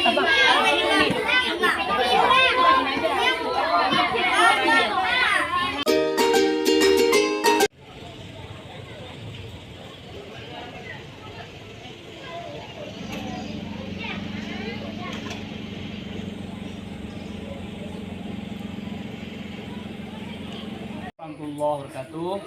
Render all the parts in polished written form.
Warahmatullahi wabarakatuh.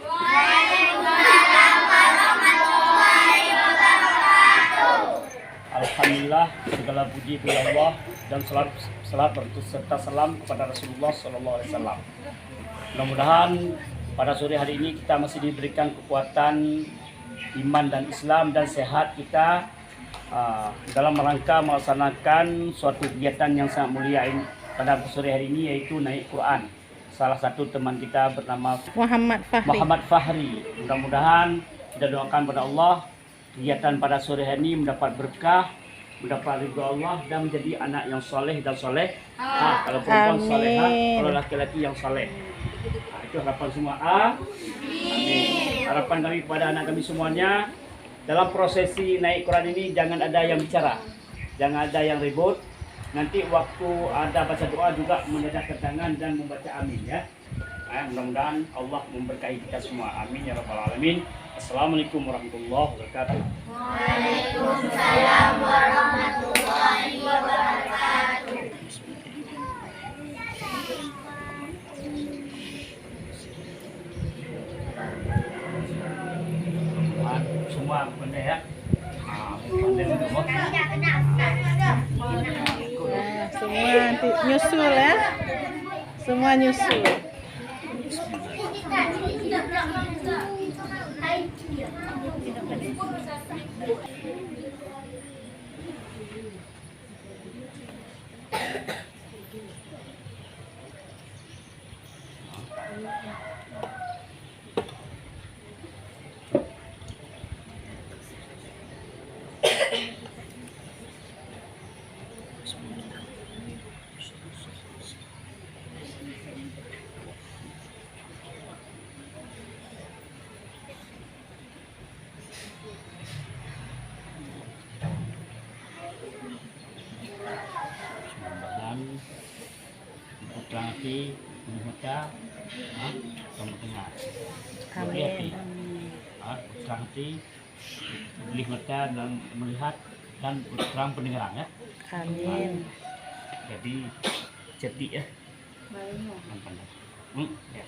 Alhamdulillah, segala puji bagi Allah dan salat serta salam kepada Rasulullah SAW. Mudah-mudahan pada sore hari ini kita masih diberikan kekuatan iman dan Islam dan sehat kita dalam rangka melaksanakan suatu kegiatan yang sangat mulia pada sore hari ini, yaitu naik Quran. Salah satu teman kita bernama Muhammad Fahri. Mudah-mudahan kita doakan pada Allah kegiatan pada sore hari ini mendapat berkah, mendapat ridha Allah dan menjadi anak yang soleh dan soleh. Kalau perempuan solehah, kalau laki-laki yang soleh. Itu harapan semua. Amin. Harapan kami kepada anak kami semuanya, dalam prosesi naik Quran ini jangan ada yang bicara, jangan ada yang ribut. Nanti waktu ada baca doa juga menjadikan tangan dan membaca amin ya. Mudah-mudahan Allah memberkahi kita semua. Amin ya rabbal alamin. Assalamualaikum warahmatullahi wabarakatuh. Waalaikumsalam warahmatullahi wabarakatuh. Semua pandai ya. Pandai semua. Semua nanti nyusul ya. Semua nyusul. Putra hati membaca sama dengar. Amin. Putra hati boleh baca dan melihat dan terang pendengaran ya. Amin. Jadi cerdik ya. Ya.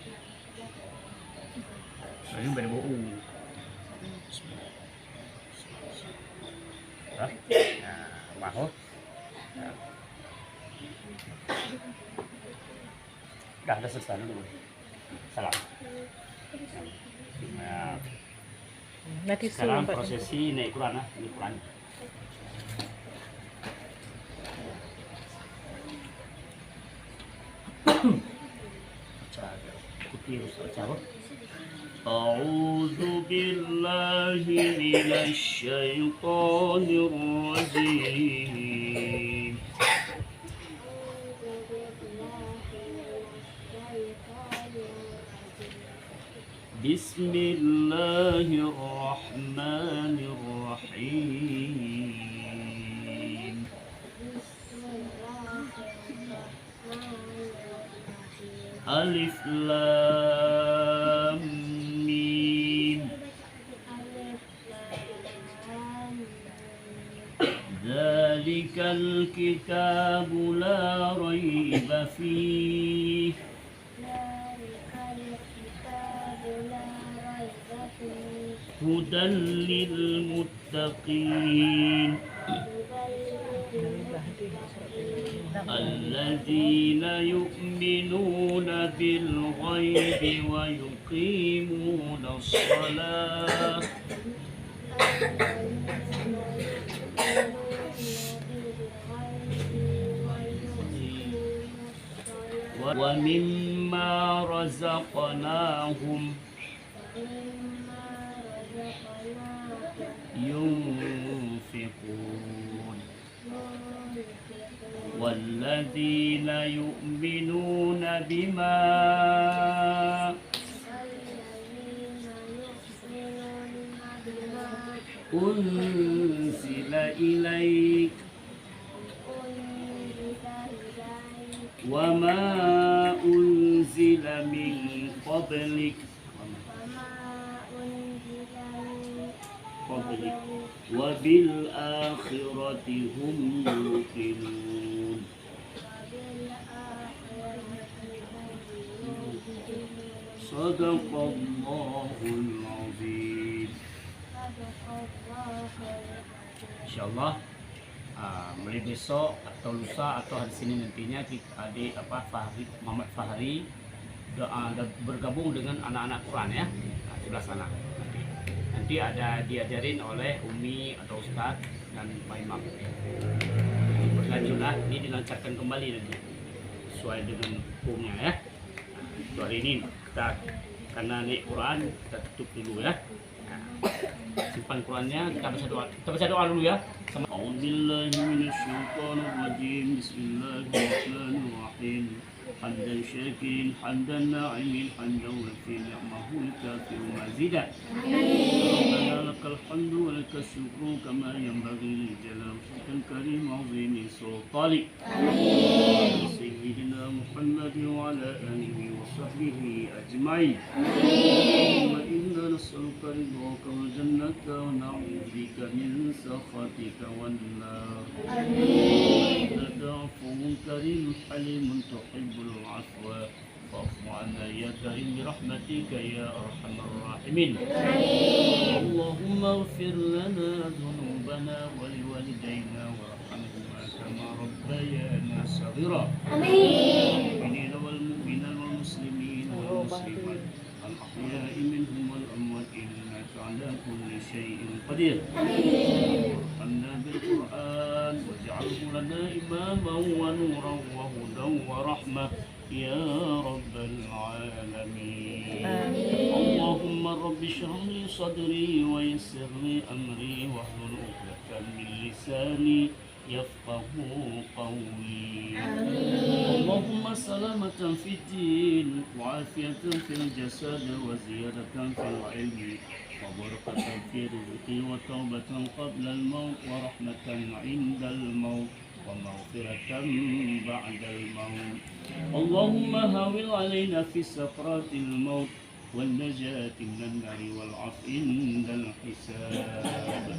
Ini pada bau. Bahu. Dah selesai dulu. Salam. Nah, Nanti sekarang prosesi naik Quran naik Quran. A'udzu billahi minasy syaithanir rajim. Bismillahirrahmanirrahim. Alif Lam Mim. Dzalikal kitabu la raiba fihi hudan lil muttaqin alladzina yu'minuna bil ghaibi wa yuqimuna shalah wa mimma razaqnahum ينفقون والذين يؤمنون بما أنزل إليك وما أنزل من قبلك وبالآخرة هم يوقنون صدق الله العظيم. Insyaallah mulai besok atau lusa atau hari Senin nantinya adik Muhammad Fahri bergabung dengan anak-anak Quran ya, sebelah sana. Nanti ada diajarin oleh Umi atau Ustadz dan Pak Imam. Berlanjutlah, ini dilancarkan kembali nanti sesuai dengan hukumnya ya. Untuk hari ini kita karena naik Quran kita tutup dulu ya. Simpan Qurannya, kita baca doa dulu ya. A'udzubillahi minasyaitonirrajim. Bismillahirrahmanirrahim. Hamdan syakirin, hamdan na'imin, hamdan wafin, ni'mahu kafiru mazidah. Rabbana lakal hamdu wa lakal syukru kama yanbaghi li jalalika karim azimi sultanik. Sayyidina Muhammad wa ala alihi wa sahbihi ajma'in. Allahumma inna nas'aluka ridhaka wal jannata wa na'udzu bika min sakhatika wan nar. Amin. Afuwwun karim halimun tuhibbul afwa fa'fu 'anna ya karim bi rahmatika ya arhamar rahimin. Amin. Allahumma ighfir lana dhunubana wa liwalidayna warhamhuma kama rabbayana shaghira. Amin. Mu'minina wal mu'minat wal muslimin wal muslimat al ahya'i minhum wal amwat innaka 'ala kulli syai'in qadir. Amin. Arhamna bil Qur'an waj'alhu lana imaman wa nuran wa hudan wa rahmah ya rabbal alamin. Amin. Allahumma rabbi shrah li sadri wa yassir li amri wahlul 'uqdatam min lisani yafqahu qawli. Amin. Allahumma salamatan fid din wa afiyatan fil jasad wa ziyadatan fil ilmi wa barakatan fi rizqi wa tawbatan qabla al-maut wa rahmatan 'inda al-maut wa maghfiratan ba'da al-maut. Allahumma hawil 'alaina fi sakratil maut wal najati minan nari wal 'afwi 'inda al-hisab.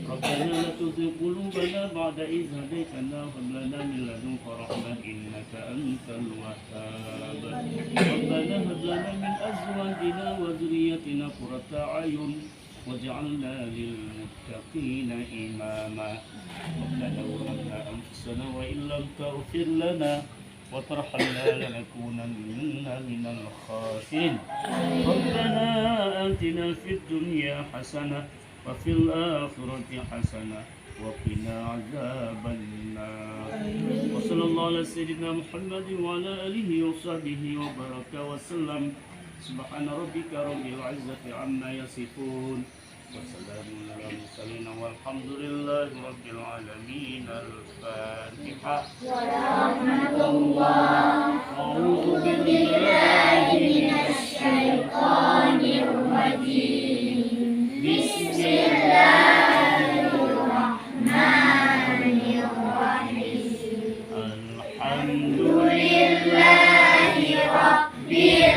ربنا لا تزغ قلوبنا بعد إذ هديتنا وهب لنا من لدنك رحمة إنك أنت الوهاب. ربنا هب لنا من أزواجنا وذريتنا قرة أعين واجعلنا للمتقين إماما. ربنا ظلمنا أنفسنا وإن لم تغفر لنا وترحمنا لنكونن من الخاسرين. ربنا آتنا في الدنيا حسنة وفي الآخرة حسنة وقنا عذاب النار. وصلى الله على سيدنا محمد وعلى آله وصحبه وبارك وسلم. سبحان ربك رب العزة عما يصفون وسلام على المرسلين والحمد لله رب العالمين. الفاتحة. ورحمة الله. أعوذ بالله من الشيطان الرجيم. بسم الله الرحمن الرحيم. الحمد لله رب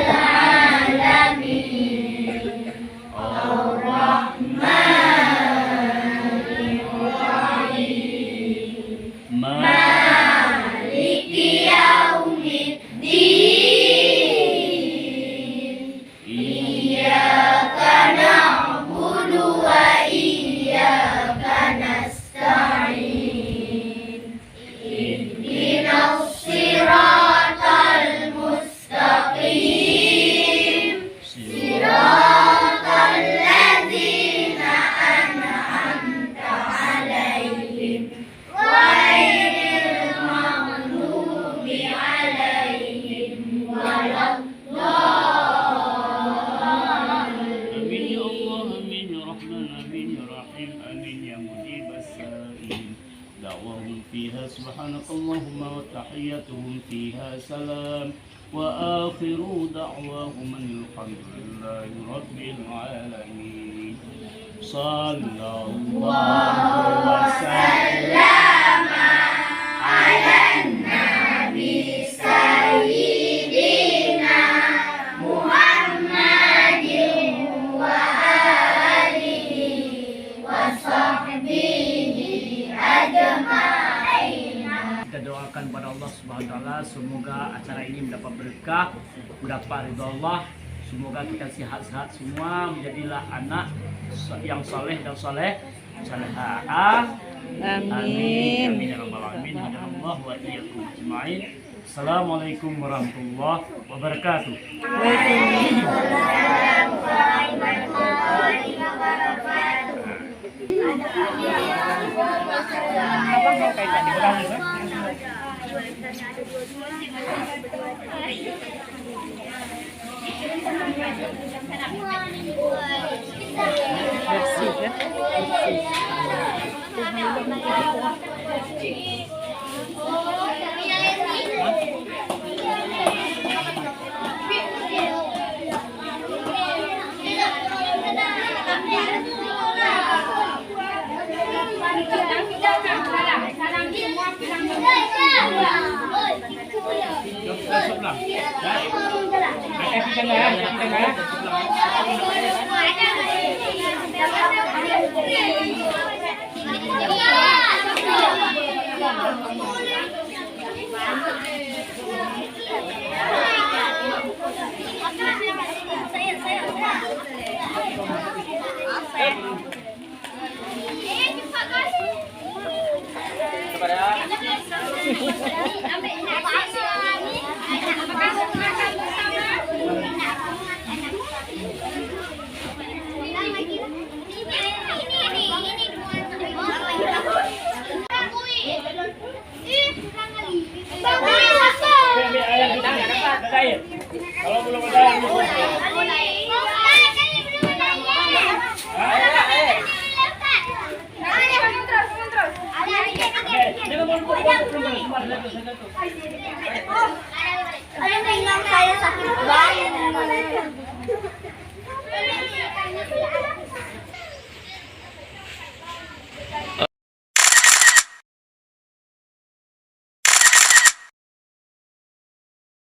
العالمين. الرحمن الرحيم. مالك يوم الدين. إياك نعبد وإياك نستعين. اهدنا الصراط المستقيم. صراط الذين أنعمت عليهم غير المغضوب عليهم ولا الضالين. آمين يا الله، آمين يا رحمن، آمين يا رحيم، آمين يا مجيب السائلين. دعواهم فيها سبحانك اللهم وتحياتهم فيها سلام وآخر دعواهم أن الحمد لله رب العالمين. صلى الله وسلم على النبي doakan pada Allah Subhanahu wa taala semoga acara ini mendapat berkah, mendapat ridha Allah. Semoga kita sehat-sehat semua, menjadilah anak yang saleh dan saleh. Salihah. Amin. Amin ya rabbal alamin. Hadanallahu wa iyyakum ajmain. Assalamualaikum warahmatullahi wabarakatuh. Bersih ya. Kalau belum ada yang Saya sakit banget.